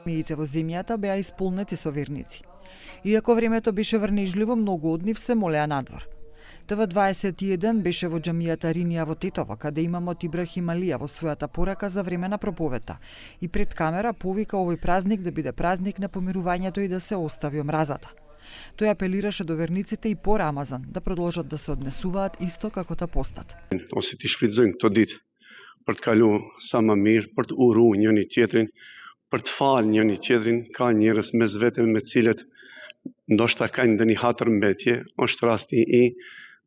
Миите во земјата беа исполнети со верници. Иако времето беше врнежливо, многу од нив се молеа надвор. ТВ21 беше во џамијата Ринија во Тетово, каде имамот Ибрахим Алија во својата порака за време на проповета и пред камера повика овој празник да биде празник на помирувањето и да се остави омразата. Тој апелираше до верниците и по Рамазан да продолжат да се однесуваат исто како та постат. Ose ti shfrytëzojnë këto ditë për të kaluar sa më mirë, për të uruar njëri tjetrin, për të falë njëri tjetrin. Ka njerëz mes vete me të cilët ndoshta kanë ndonjë hatërmbetje, është rasti i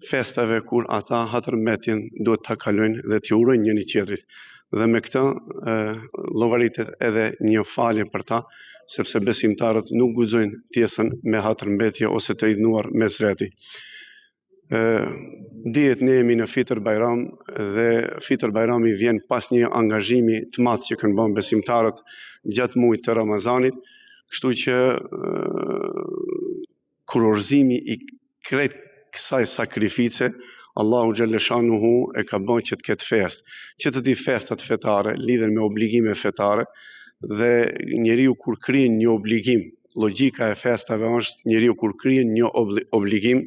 festave kur ata hatërmbetjen duhet ta kalojnë dhe t'i urojnë njëri tjetrit. Dhe me këtë llogaritet edhe një falje për ta, sepse besimtarët nuk guxojnë pjesën me hatërmbetje ose të idhnuar mes veti. Dihet ne jemi në Fitr Bajram dhe Fitr Bajrami vjen pas një angazhimi të madh që kanë bën besimtarët gjatë muajit të Ramazanit, kështu që kurorëzimi i krejt kësaj sakrifice Allahu Xhaleshanuhu e ka bën që të ketë festë, që të di festat fetare lidhen me obligime fetare dhe njeriu kur kryen një obligim, logjika e festave është njeriu kur kryen një obligim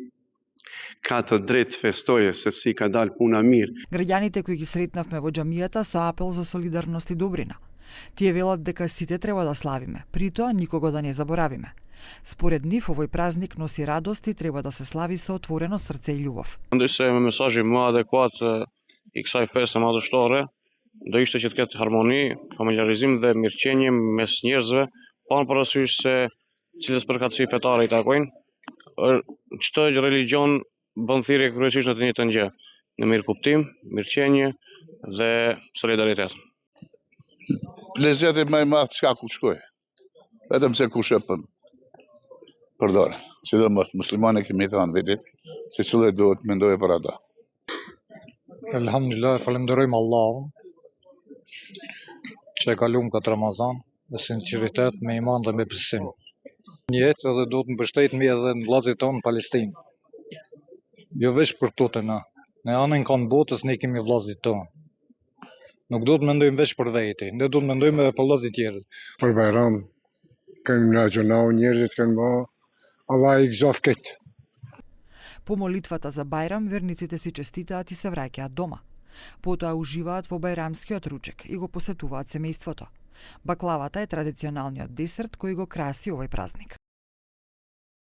ka të drejtë të festoje sepse i ka dalë puna mirë. Граѓаните кои ги сретнавме во џамијата со апел за солидарност и добрина. Тие велат дека сите треба да славиме, при тоа никого да не заборавиме. Според нив овој празник носи радост и треба да се слави со отворено срце и љубов. Mendoj se me mesazhi më adekuat i kësaj feste madhështore do ishte që të ketë harmoni, familjarizim dhe mirëqenie mes njerëzve, pa parasysh se cilës përkatësi fetare i takojnë. Çdo religjion bën thirrje kryesisht në të njëjtën gjë, në mirëkuptim, mirëqenie dhe solidaritet. Lezeti më i madh çka ku shkoj. Vetëm se kush e përdor. Sidomos muslimanë kemi thënë vetit se cilë duhet mendojë për ata. Elhamdulillah, falenderojmë Allahun që e kalum këtë Ramazan me sinqeritet, me iman dhe me besim. Një jetë edhe duhet të mbështetemi edhe në vllazërit tonë në Palestinë. Jo veç për tote na. Në anën kanë botës ne kemi vllazërit tonë. Nuk duhet mendojmë veç për veti, ne duhet mendojmë edhe për vllazërit tjerë. Për Bajram kanë ragjunau njerëzit kanë bë Allah i gëzof këtë. По молитвата за Бајрам, верниците си честитаат и се враќаат дома. Потоа уживаат во бајрамскиот ручек и го посетуваат семејството. Баклавата е традиционалниот десерт кој го краси овој празник.